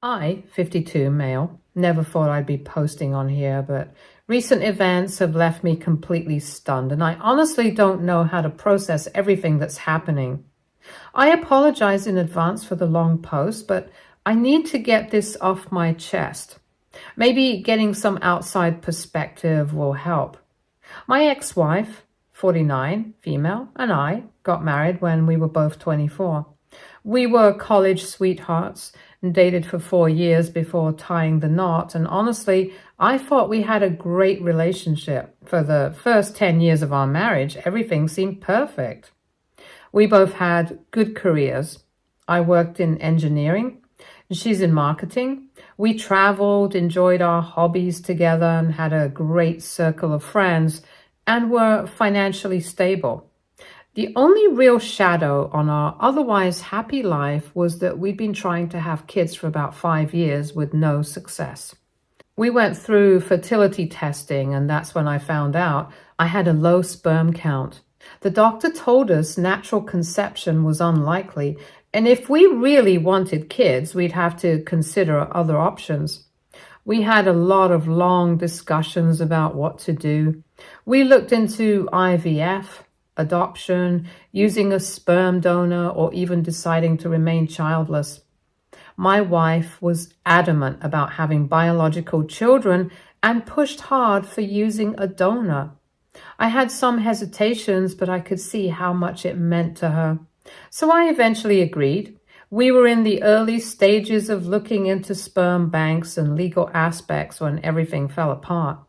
I, 52, male, never thought I'd be posting on here, but recent events have left me completely stunned, and I honestly don't know how to process everything that's happening. I apologize in advance for the long post, but I need to get this off my chest. Maybe getting some outside perspective will help. My ex-wife, 49, female, and I got married when we were both 24. We were college sweethearts and dated for 4 years before tying the knot, and honestly, I thought we had a great relationship. For the first 10 years of our marriage, everything seemed perfect. We both had good careers. I worked in engineering, and she's in marketing. We traveled, enjoyed our hobbies together, and had a great circle of friends, and were financially stable. The only real shadow on our otherwise happy life was that we'd been trying to have kids for about 5 years with no success. We went through fertility testing, and that's when I found out I had a low sperm count. The doctor told us natural conception was unlikely, and if we really wanted kids, we'd have to consider other options. We had a lot of long discussions about what to do. We looked into IVF, adoption, using a sperm donor, or even deciding to remain childless. My wife was adamant about having biological children and pushed hard for using a donor. I had some hesitations, but I could see how much it meant to her. So I eventually agreed. We were in the early stages of looking into sperm banks and legal aspects when everything fell apart.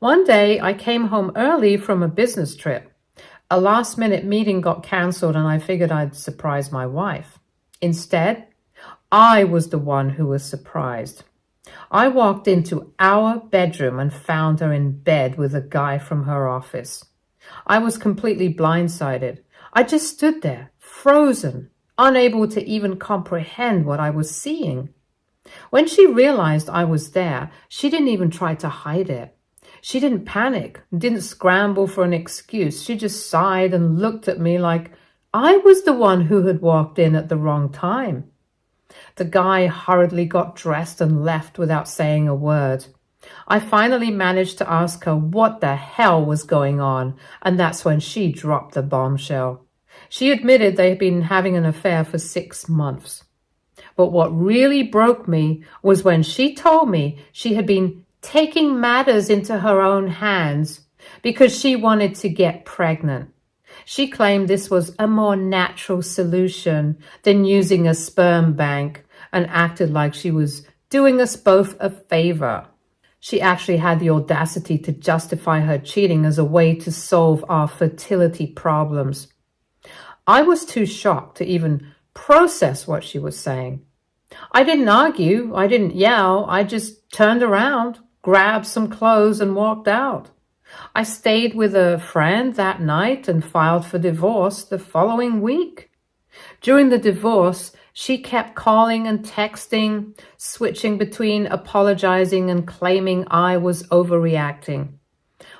One day I came home early from a business trip. A last-minute meeting got canceled, and I figured I'd surprise my wife. Instead, I was the one who was surprised. I walked into our bedroom and found her in bed with a guy from her office. I was completely blindsided. I just stood there, frozen, unable to even comprehend what I was seeing. When she realized I was there, she didn't even try to hide it. She didn't panic, didn't scramble for an excuse. She just sighed and looked at me like I was the one who had walked in at the wrong time. The guy hurriedly got dressed and left without saying a word. I finally managed to ask her what the hell was going on, and that's when she dropped the bombshell. She admitted they had been having an affair for 6 months. But what really broke me was when she told me she had been taking matters into her own hands because she wanted to get pregnant. She claimed this was a more natural solution than using a sperm bank and acted like she was doing us both a favor. She actually had the audacity to justify her cheating as a way to solve our fertility problems. I was too shocked to even process what she was saying. I didn't argue, I didn't yell, I just turned around, grabbed some clothes, and walked out. I stayed with a friend that night and filed for divorce the following week. During the divorce, she kept calling and texting, switching between apologizing and claiming I was overreacting.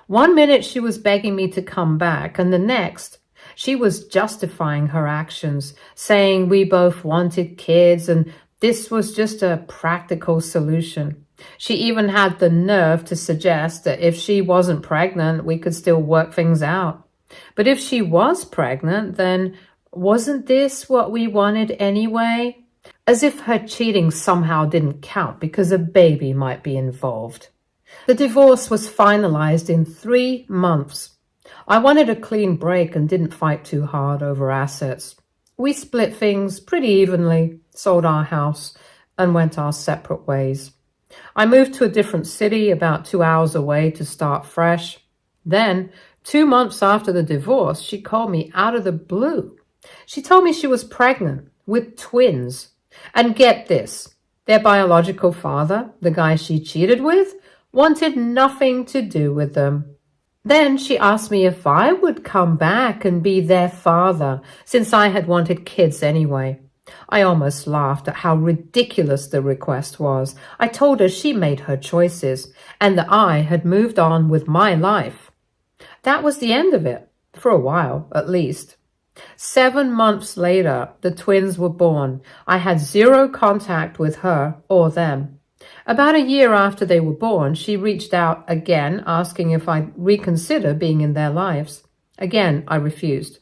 One minute she was begging me to come back, and the next she was justifying her actions, saying we both wanted kids and this was just a practical solution. She even had the nerve to suggest that if she wasn't pregnant, we could still work things out. But if she was pregnant, then wasn't this what we wanted anyway? As if her cheating somehow didn't count because a baby might be involved. The divorce was finalized in 3 months. I wanted a clean break and didn't fight too hard over assets. We split things pretty evenly, sold our house, and went our separate ways. I moved to a different city about 2 hours away to start fresh. Then, 2 months after the divorce, she called me out of the blue. She told me she was pregnant with twins. And get this, their biological father, the guy she cheated with, wanted nothing to do with them. Then she asked me if I would come back and be their father, since I had wanted kids anyway. I almost laughed at how ridiculous the request was. I told her she made her choices and that I had moved on with my life. That was the end of it, for a while at least. 7 months later, the twins were born. I had zero contact with her or them. About a year after they were born, she reached out again, asking if I'd reconsider being in their lives. Again, I refused.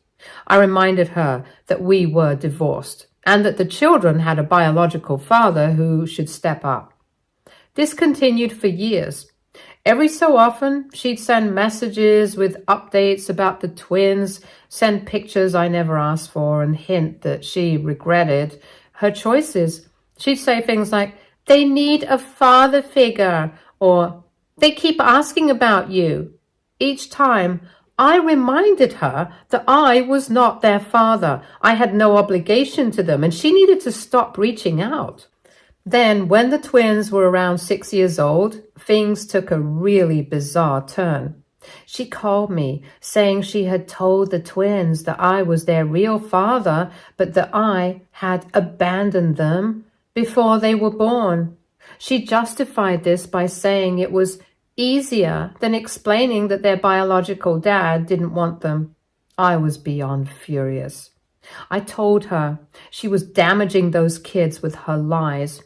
I reminded her that we were divorced and that the children had a biological father who should step up. This continued for years. Every so often, she'd send messages with updates about the twins, send pictures I never asked for, and hint that she regretted her choices. She'd say things like, "They need a father figure," or "They keep asking about you." Each time, I reminded her that I was not their father. I had no obligation to them, and she needed to stop reaching out. Then, when the twins were around 6 years old, things took a really bizarre turn. She called me, saying she had told the twins that I was their real father, but that I had abandoned them before they were born. She justified this by saying it was easier than explaining that their biological dad didn't want them. I was beyond furious. I told her she was damaging those kids with her lies,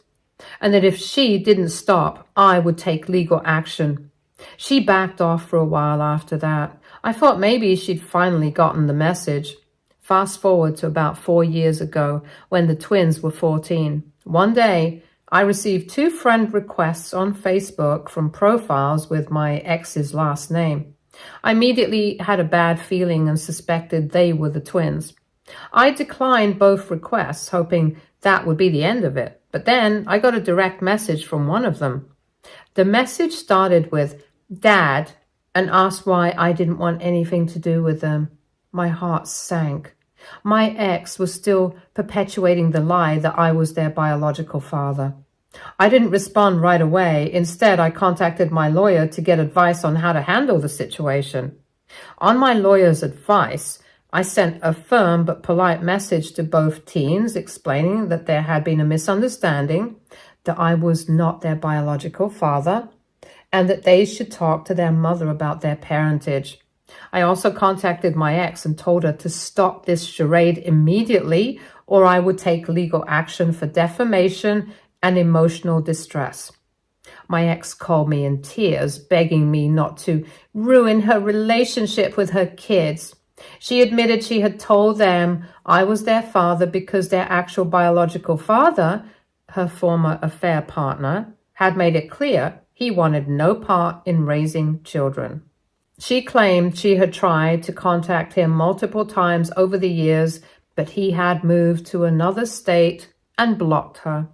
and that if she didn't stop, I would take legal action. She backed off for a while after that. I thought maybe she'd finally gotten the message. Fast forward to about 4 years ago, when the twins were 14. One day, I received 2 friend requests on Facebook from profiles with my ex's last name. I immediately had a bad feeling and suspected they were the twins. I declined both requests, hoping that would be the end of it. But then I got a direct message from one of them. The message started with "Dad" and asked why I didn't want anything to do with them. My heart sank. My ex was still perpetuating the lie that I was their biological father. I didn't respond right away. Instead, I contacted my lawyer to get advice on how to handle the situation. On my lawyer's advice, I sent a firm but polite message to both teens explaining that there had been a misunderstanding, that I was not their biological father, and that they should talk to their mother about their parentage. I also contacted my ex and told her to stop this charade immediately, or I would take legal action for defamation and emotional distress. My ex called me in tears, begging me not to ruin her relationship with her kids. She admitted she had told them I was their father because their actual biological father, her former affair partner, had made it clear he wanted no part in raising children. She claimed she had tried to contact him multiple times over the years, but he had moved to another state and blocked her.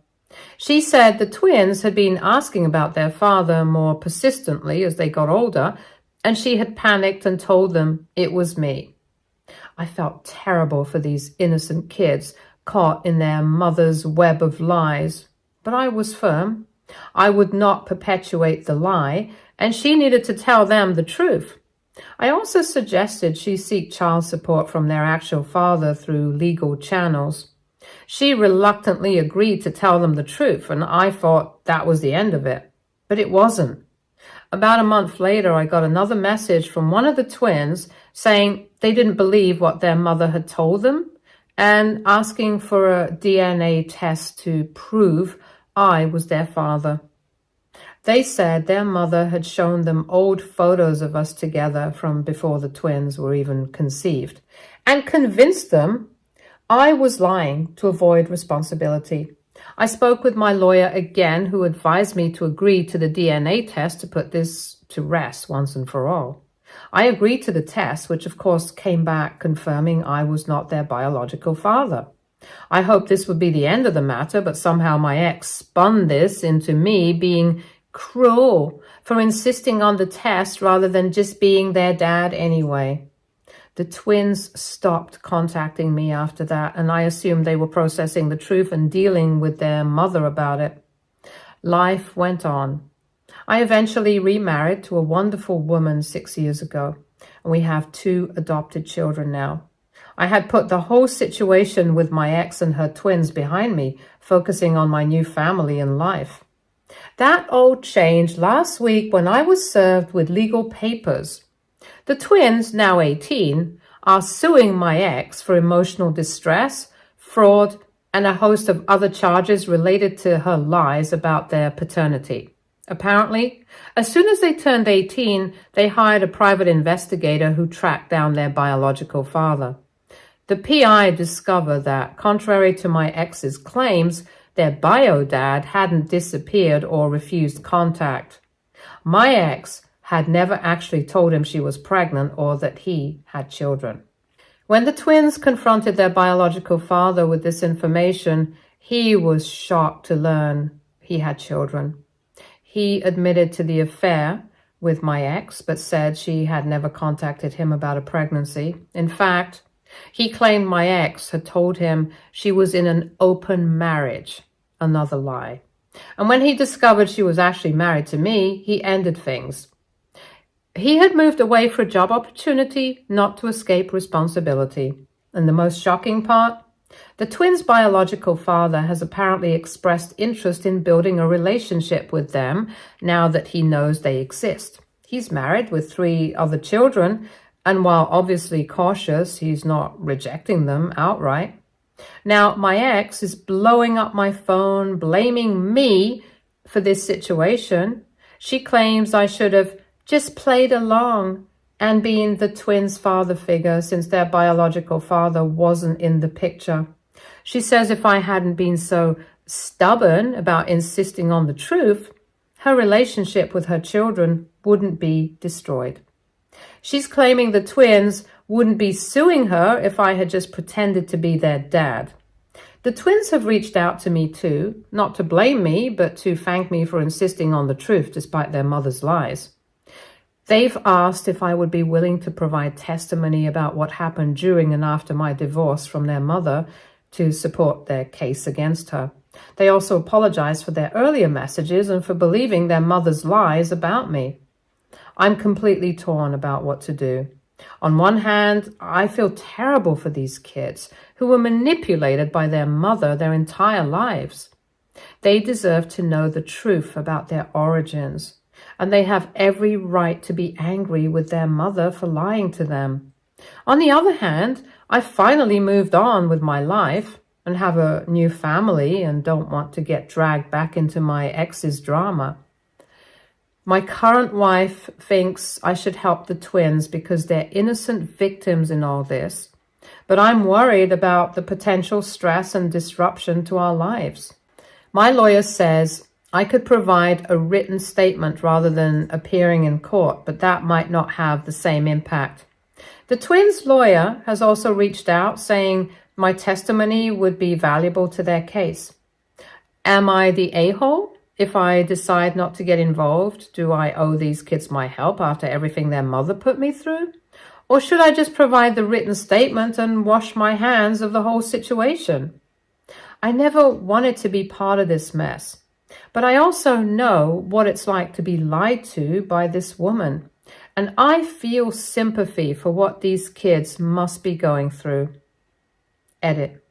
She said the twins had been asking about their father more persistently as they got older, and she had panicked and told them it was me. I felt terrible for these innocent kids caught in their mother's web of lies, but I was firm. I would not perpetuate the lie, and she needed to tell them the truth. I also suggested she seek child support from their actual father through legal channels. She reluctantly agreed to tell them the truth, and I thought that was the end of it. But it wasn't. About a month later, I got another message from one of the twins saying they didn't believe what their mother had told them and asking for a DNA test to prove I was their father. They said their mother had shown them old photos of us together from before the twins were even conceived and convinced them I was lying to avoid responsibility. I spoke with my lawyer again, who advised me to agree to the DNA test to put this to rest once and for all. I agreed to the test, which of course came back confirming I was not their biological father. I hoped this would be the end of the matter, but somehow my ex spun this into me being cruel for insisting on the test rather than just being their dad anyway. The twins stopped contacting me after that, and I assumed they were processing the truth and dealing with their mother about it. Life went on. I eventually remarried to a wonderful woman 6 years ago, and we have 2 adopted children now. I had put the whole situation with my ex and her twins behind me, focusing on my new family and life. That all changed last week when I was served with legal papers. The twins, now 18, are suing my ex for emotional distress, fraud, and a host of other charges related to her lies about their paternity. Apparently, as soon as they turned 18, they hired a private investigator who tracked down their biological father. The PI discovered that, contrary to my ex's claims, their bio dad hadn't disappeared or refused contact. My ex had never actually told him she was pregnant or that he had children. When the twins confronted their biological father with this information, he was shocked to learn he had children. He admitted to the affair with my ex, but said she had never contacted him about a pregnancy. In fact, he claimed my ex had told him she was in an open marriage, another lie. And when he discovered she was actually married to me, he ended things. He had moved away for a job opportunity, not to escape responsibility. And the most shocking part? The twins' biological father has apparently expressed interest in building a relationship with them now that he knows they exist. He's married with 3 other children, and while obviously cautious, he's not rejecting them outright. Now, my ex is blowing up my phone, blaming me for this situation. She claims I should have just played along and been the twins' father figure since their biological father wasn't in the picture. She says if I hadn't been so stubborn about insisting on the truth, her relationship with her children wouldn't be destroyed. She's claiming the twins wouldn't be suing her if I had just pretended to be their dad. The twins have reached out to me too, not to blame me, but to thank me for insisting on the truth despite their mother's lies. They've asked if I would be willing to provide testimony about what happened during and after my divorce from their mother to support their case against her. They also apologized for their earlier messages and for believing their mother's lies about me. I'm completely torn about what to do. On one hand, I feel terrible for these kids who were manipulated by their mother their entire lives. They deserve to know the truth about their origins, and they have every right to be angry with their mother for lying to them. On the other hand, I finally moved on with my life and have a new family and don't want to get dragged back into my ex's drama. My current wife thinks I should help the twins because they're innocent victims in all this, but I'm worried about the potential stress and disruption to our lives. My lawyer says I could provide a written statement rather than appearing in court, but that might not have the same impact. The twins' lawyer has also reached out saying my testimony would be valuable to their case. Am I the a-hole? If I decide not to get involved, do I owe these kids my help after everything their mother put me through? Or should I just provide the written statement and wash my hands of the whole situation? I never wanted to be part of this mess, but I also know what it's like to be lied to by this woman, and I feel sympathy for what these kids must be going through. Edit.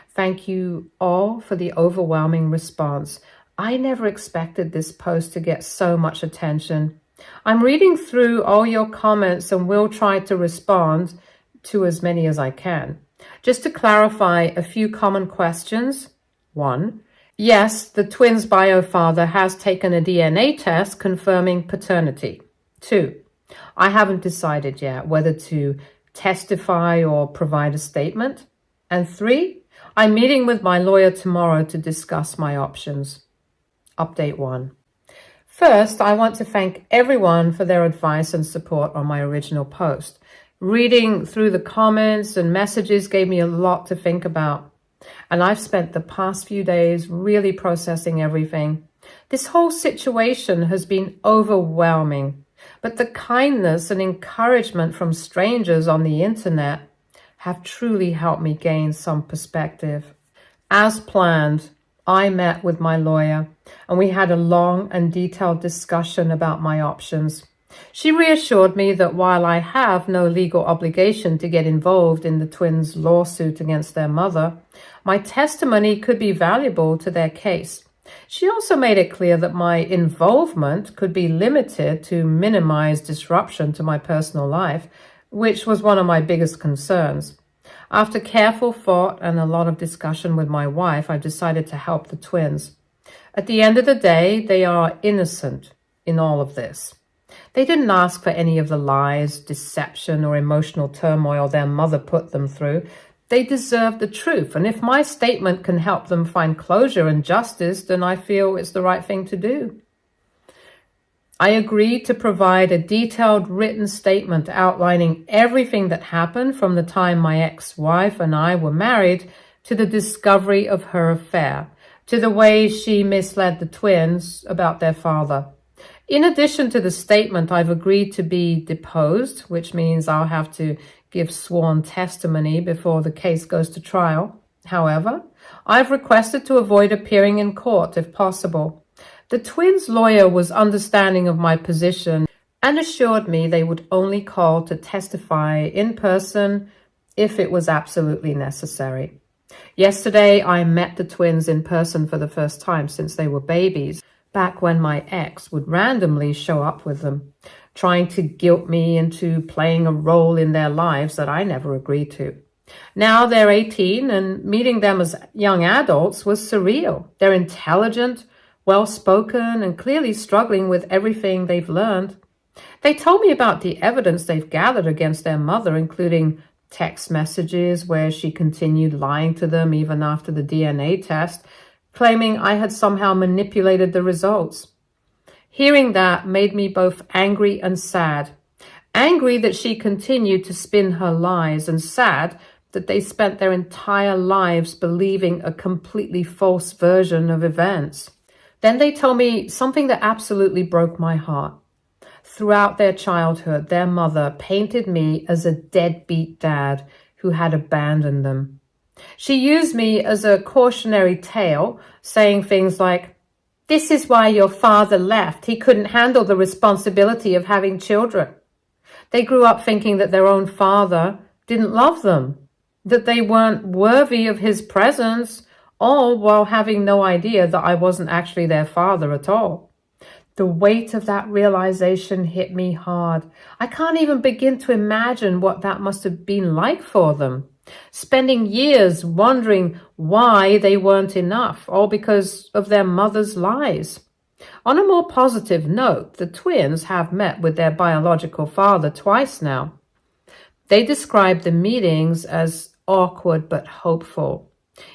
Thank you all for the overwhelming response. I never expected this post to get so much attention. I'm reading through all your comments and will try to respond to as many as I can. Just to clarify a few common questions. 1. Yes, the twins' bio father has taken a DNA test confirming paternity. 2. I haven't decided yet whether to testify or provide a statement. And 3. I'm meeting with my lawyer tomorrow to discuss my options. Update 1. First, I want to thank everyone for their advice and support on my original post. Reading through the comments and messages gave me a lot to think about, and I've spent the past few days really processing everything. This whole situation has been overwhelming, but the kindness and encouragement from strangers on the internet have truly helped me gain some perspective. As planned, I met with my lawyer, and we had a long and detailed discussion about my options. She reassured me that while I have no legal obligation to get involved in the twins' lawsuit against their mother, my testimony could be valuable to their case. She also made it clear that my involvement could be limited to minimize disruption to my personal life, which was one of my biggest concerns. After careful thought and a lot of discussion with my wife, I decided to help the twins. At the end of the day, they are innocent in all of this. They didn't ask for any of the lies, deception, or emotional turmoil their mother put them through. They deserve the truth, and if my statement can help them find closure and justice, then I feel it's the right thing to do. I agreed to provide a detailed written statement outlining everything that happened from the time my ex-wife and I were married to the discovery of her affair, to the way she misled the twins about their father. In addition to the statement, I've agreed to be deposed, which means I'll have to give sworn testimony before the case goes to trial. However, I've requested to avoid appearing in court if possible. The twins' lawyer was understanding of my position and assured me they would only call to testify in person if it was absolutely necessary. Yesterday, I met the twins in person for the first time since they were babies, back when my ex would randomly show up with them, trying to guilt me into playing a role in their lives that I never agreed to. Now they're 18, and meeting them as young adults was surreal. They're intelligent, well-spoken, and clearly struggling with everything they've learned. They told me about the evidence they've gathered against their mother, including text messages where she continued lying to them even after the DNA test, claiming I had somehow manipulated the results. Hearing that made me both angry and sad. Angry that she continued to spin her lies, and sad that they spent their entire lives believing a completely false version of events. Then they told me something that absolutely broke my heart. Throughout their childhood, their mother painted me as a deadbeat dad who had abandoned them. She used me as a cautionary tale, saying things like, "This is why your father left. He couldn't handle the responsibility of having children." They grew up thinking that their own father didn't love them, that they weren't worthy of his presence, all while having no idea that I wasn't actually their father at all. The weight of that realization hit me hard. I can't even begin to imagine what that must have been like for them. Spending years wondering why they weren't enough, all because of their mother's lies. On a more positive note, the twins have met with their biological father twice now. They described the meetings as awkward but hopeful.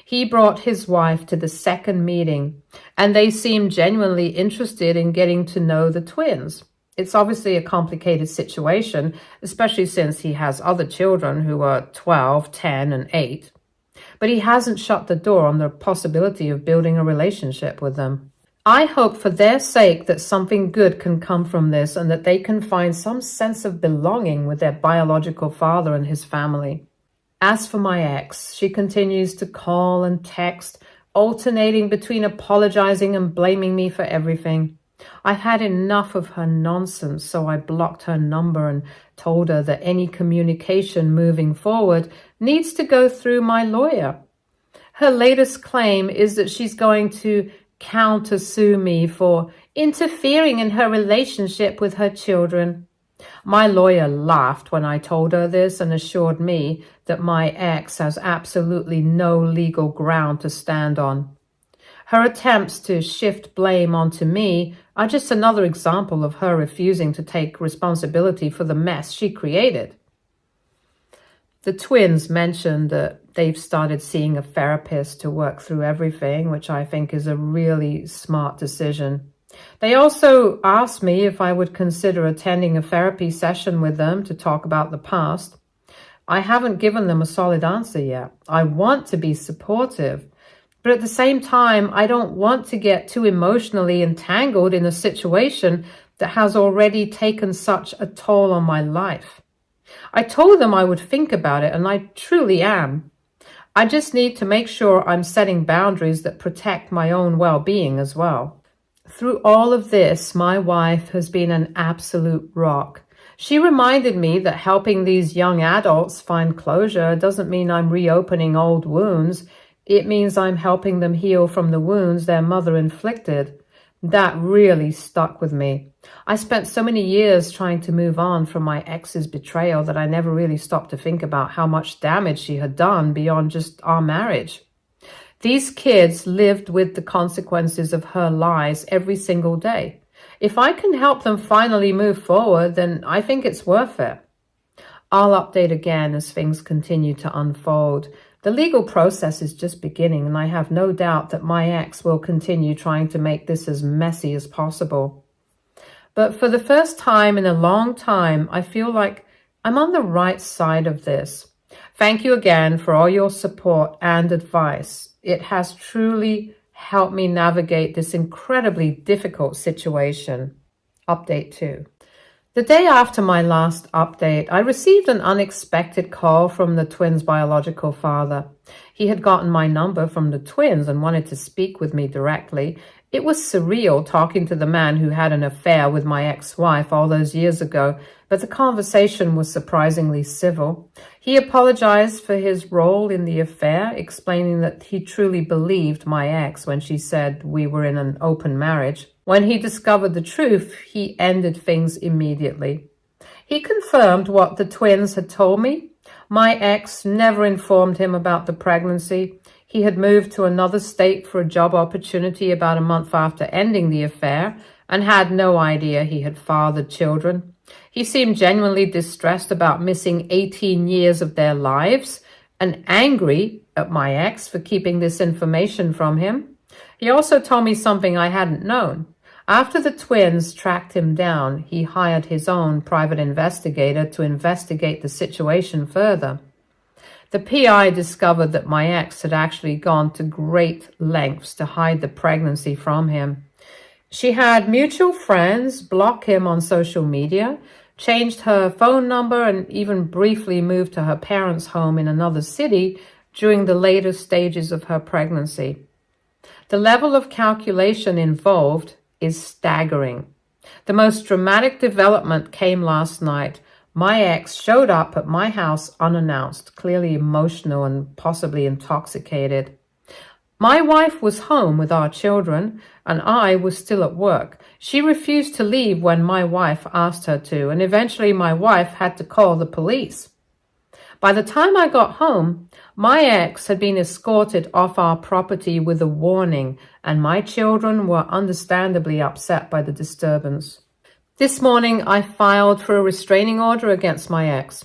He brought his wife to the second meeting, and they seemed genuinely interested in getting to know the twins. It's obviously a complicated situation, especially since he has other children who are 12, 10, and 8. But he hasn't shut the door on the possibility of building a relationship with them. I hope for their sake that something good can come from this and that they can find some sense of belonging with their biological father and his family. As for my ex, she continues to call and text, alternating between apologizing and blaming me for everything. I had enough of her nonsense, so I blocked her number and told her that any communication moving forward needs to go through my lawyer. Her latest claim is that she's going to countersue me for interfering in her relationship with her children. My lawyer laughed when I told her this and assured me that my ex has absolutely no legal ground to stand on. Her attempts to shift blame onto me are just another example of her refusing to take responsibility for the mess she created. The twins mentioned that they've started seeing a therapist to work through everything, which I think is a really smart decision. They also asked me if I would consider attending a therapy session with them to talk about the past. I haven't given them a solid answer yet. I want to be supportive, but at the same time, I don't want to get too emotionally entangled in a situation that has already taken such a toll on my life. I told them I would think about it, and I truly am. I just need to make sure I'm setting boundaries that protect my own well-being as well. Through all of this, my wife has been an absolute rock. She reminded me that helping these young adults find closure doesn't mean I'm reopening old wounds. It means I'm helping them heal from the wounds their mother inflicted. That really stuck with me. I spent so many years trying to move on from my ex's betrayal that I never really stopped to think about how much damage she had done beyond just our marriage. These kids lived with the consequences of her lies every single day. If I can help them finally move forward, then I think it's worth it. I'll update again as things continue to unfold. The legal process is just beginning, and I have no doubt that my ex will continue trying to make this as messy as possible. But for the first time in a long time, I feel like I'm on the right side of this. Thank you again for all your support and advice. It has truly helped me navigate this incredibly difficult situation. Update 2. The day after my last update, I received an unexpected call from the twins' biological father. He had gotten my number from the twins and wanted to speak with me directly. It was surreal talking to the man who had an affair with my ex-wife all those years ago, but the conversation was surprisingly civil. He apologized for his role in the affair, explaining that he truly believed my ex when she said we were in an open marriage. When he discovered the truth, he ended things immediately. He confirmed what the twins had told me. My ex never informed him about the pregnancy. He had moved to another state for a job opportunity about a month after ending the affair and had no idea he had fathered children. He seemed genuinely distressed about missing 18 years of their lives and angry at my ex for keeping this information from him. He also told me something I hadn't known. After the twins tracked him down, he hired his own private investigator to investigate the situation further. The PI discovered that my ex had actually gone to great lengths to hide the pregnancy from him. She had mutual friends block him on social media, changed her phone number, and even briefly moved to her parents' home in another city during the later stages of her pregnancy. The level of calculation involved is staggering. The most dramatic development came last night. My ex showed up at my house unannounced, clearly emotional and possibly intoxicated. My wife was home with our children, and I was still at work. She refused to leave when my wife asked her to, and eventually my wife had to call the police. By the time I got home, my ex had been escorted off our property with a warning, and my children were understandably upset by the disturbance. This morning, I filed for a restraining order against my ex.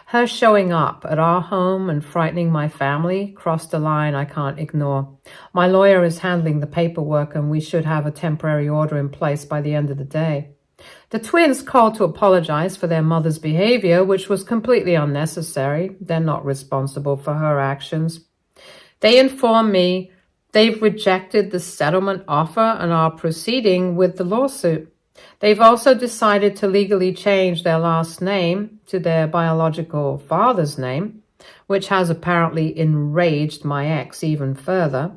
Her showing up at our home and frightening my family crossed a line I can't ignore. My lawyer is handling the paperwork, and we should have a temporary order in place by the end of the day. The twins called to apologize for their mother's behavior, which was completely unnecessary. They're not responsible for her actions. They informed me they've rejected the settlement offer and are proceeding with the lawsuit. They've also decided to legally change their last name to their biological father's name, which has apparently enraged my ex even further.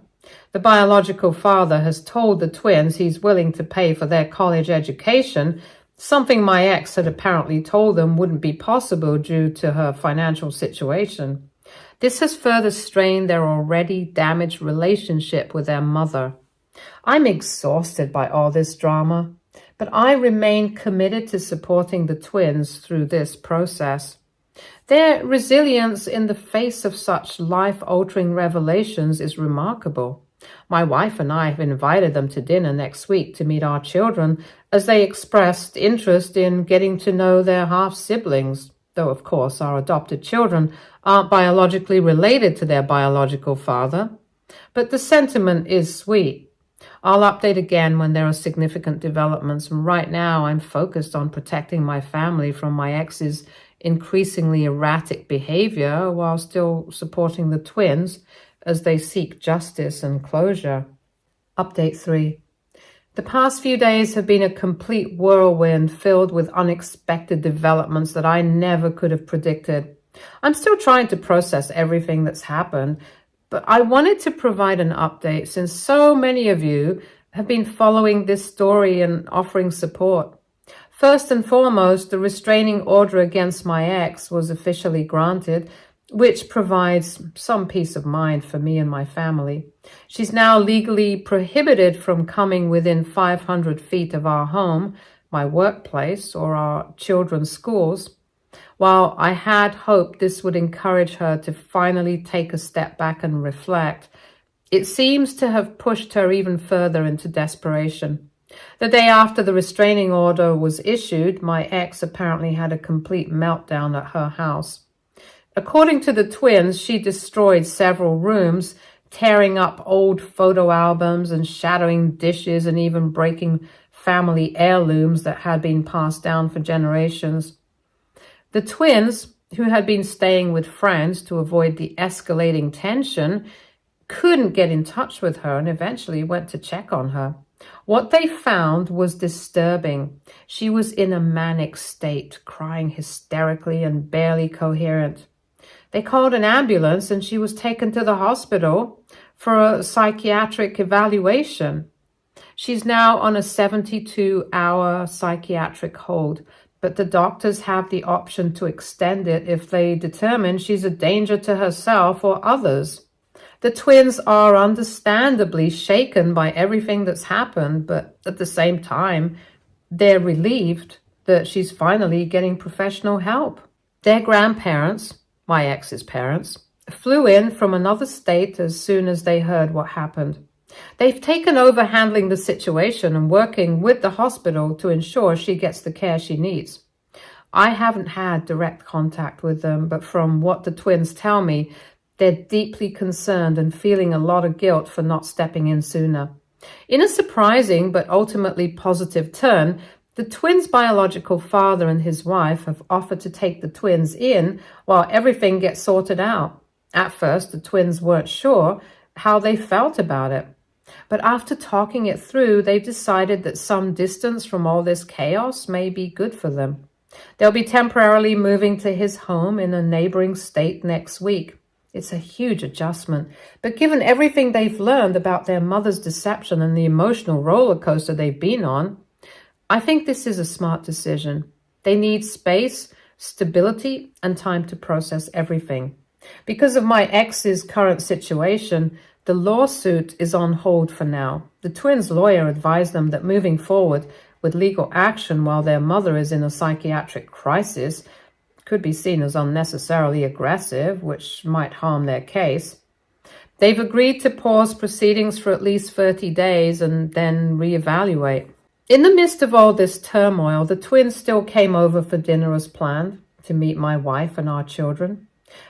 The biological father has told the twins he's willing to pay for their college education, something my ex had apparently told them wouldn't be possible due to her financial situation. This has further strained their already damaged relationship with their mother. I'm exhausted by all this drama, but I remain committed to supporting the twins through this process. Their resilience in the face of such life-altering revelations is remarkable. My wife and I have invited them to dinner next week to meet our children, as they expressed interest in getting to know their half-siblings, though of course our adopted children aren't biologically related to their biological father. But the sentiment is sweet. I'll update again when there are significant developments, and right now I'm focused on protecting my family from my ex's increasingly erratic behavior while still supporting the twins as they seek justice and closure. Update 3. The past few days have been a complete whirlwind filled with unexpected developments that I never could have predicted. I'm still trying to process everything that's happened, but I wanted to provide an update since so many of you have been following this story and offering support. First and foremost, the restraining order against my ex was officially granted. which provides some peace of mind for me and my family. She's now legally prohibited from coming within 500 feet of our home, my workplace, or our children's schools. While I had hoped this would encourage her to finally take a step back and reflect, it seems to have pushed her even further into desperation. The day after the restraining order was issued, my ex apparently had a complete meltdown at her house. According to the twins, she destroyed several rooms, tearing up old photo albums and shattering dishes and even breaking family heirlooms that had been passed down for generations. The twins, who had been staying with friends to avoid the escalating tension, couldn't get in touch with her and eventually went to check on her. What they found was disturbing. She was in a manic state, crying hysterically and barely coherent. They called an ambulance and she was taken to the hospital for a psychiatric evaluation. She's now on a 72-hour psychiatric hold, but the doctors have the option to extend it if they determine she's a danger to herself or others. The twins are understandably shaken by everything that's happened, but at the same time, they're relieved that she's finally getting professional help. Their grandparents, my ex's parents, flew in from another state as soon as they heard what happened. They've taken over handling the situation and working with the hospital to ensure she gets the care she needs. I haven't had direct contact with them, but from what the twins tell me, they're deeply concerned and feeling a lot of guilt for not stepping in sooner. In a surprising but ultimately positive turn, the twins' biological father and his wife have offered to take the twins in while everything gets sorted out. At first, the twins weren't sure how they felt about it. But after talking it through, they've decided that some distance from all this chaos may be good for them. They'll be temporarily moving to his home in a neighboring state next week. It's a huge adjustment, but given everything they've learned about their mother's deception and the emotional roller coaster they've been on, I think this is a smart decision. They need space, stability, and time to process everything. Because of my ex's current situation, the lawsuit is on hold for now. The twins' lawyer advised them that moving forward with legal action while their mother is in a psychiatric crisis could be seen as unnecessarily aggressive, which might harm their case. They've agreed to pause proceedings for at least 30 days and then reevaluate. In the midst of all this turmoil, the twins still came over for dinner as planned to meet my wife and our children.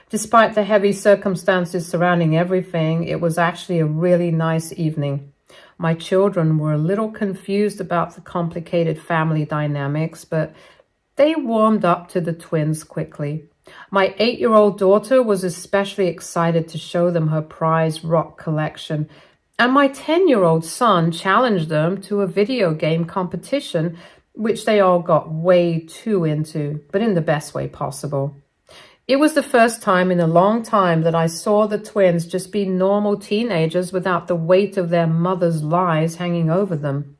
Despite the heavy circumstances surrounding everything, it was actually a really nice evening. My children were a little confused about the complicated family dynamics, but they warmed up to the twins quickly. My 8-year-old daughter was especially excited to show them her prized rock collection, and my 10-year-old son challenged them to a video game competition, which they all got way too into, but in the best way possible. It was the first time in a long time that I saw the twins just be normal teenagers without the weight of their mother's lies hanging over them.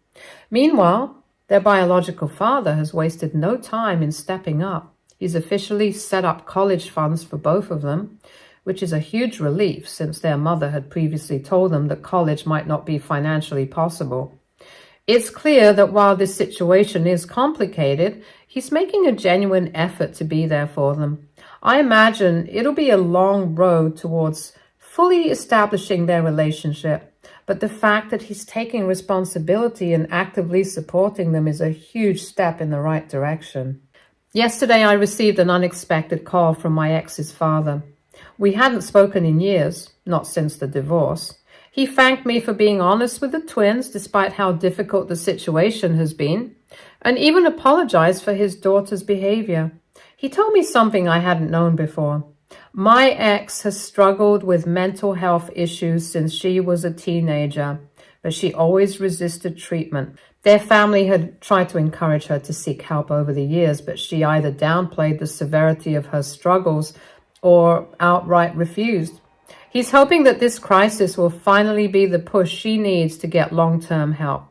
Meanwhile, their biological father has wasted no time in stepping up. He's officially set up college funds for both of them, which is a huge relief since their mother had previously told them that college might not be financially possible. It's clear that while this situation is complicated, he's making a genuine effort to be there for them. I imagine it'll be a long road towards fully establishing their relationship, but the fact that he's taking responsibility and actively supporting them is a huge step in the right direction. Yesterday, I received an unexpected call from my ex's father. We hadn't spoken in years, not since the divorce. He thanked me for being honest with the twins despite how difficult the situation has been, and even apologized for his daughter's behavior. He told me something I hadn't known before. My ex has struggled with mental health issues since she was a teenager, but she always resisted treatment. Their family had tried to encourage her to seek help over the years, but she either downplayed the severity of her struggles or outright refused. He's hoping that this crisis will finally be the push she needs to get long-term help.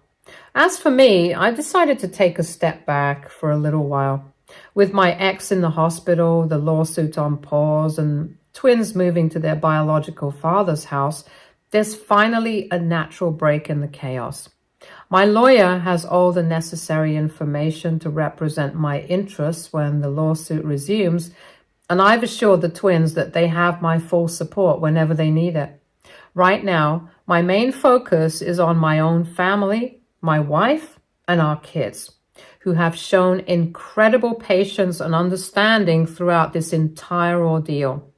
As for me, I decided to take a step back for a little while. With my ex in the hospital, the lawsuit on pause, and twins moving to their biological father's house, there's finally a natural break in the chaos. My lawyer has all the necessary information to represent my interests when the lawsuit resumes, and I've assured the twins that they have my full support whenever they need it. Right now, my main focus is on my own family, my wife, and our kids, who have shown incredible patience and understanding throughout this entire ordeal.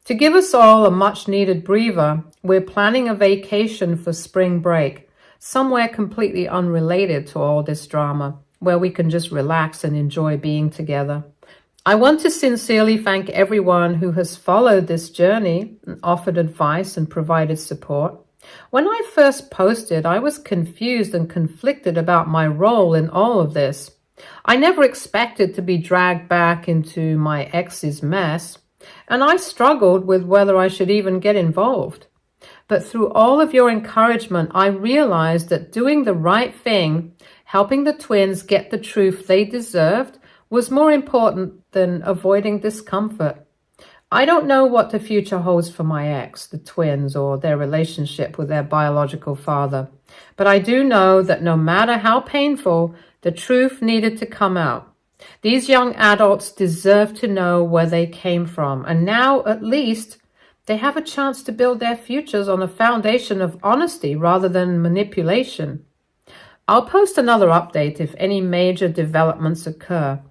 To give us all a much-needed breather, we're planning a vacation for spring break, somewhere completely unrelated to all this drama, where we can just relax and enjoy being together. I want to sincerely thank everyone who has followed this journey and offered advice and provided support. When I first posted, I was confused and conflicted about my role in all of this. I never expected to be dragged back into my ex's mess, and I struggled with whether I should even get involved. But through all of your encouragement, I realized that doing the right thing, helping the twins get the truth they deserved, was more important than avoiding discomfort. I don't know what the future holds for my ex, the twins, or their relationship with their biological father, but I do know that no matter how painful, the truth needed to come out. These young adults deserve to know where they came from, and now, at least, they have a chance to build their futures on a foundation of honesty rather than manipulation. I'll post another update if any major developments occur.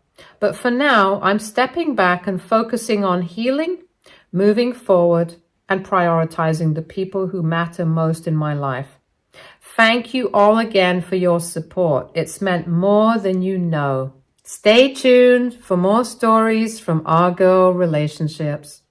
But for now, I'm stepping back and focusing on healing, moving forward, and prioritizing the people who matter most in my life. Thank you all again for your support. It's meant more than you know. Stay tuned for more stories from our girl relationships.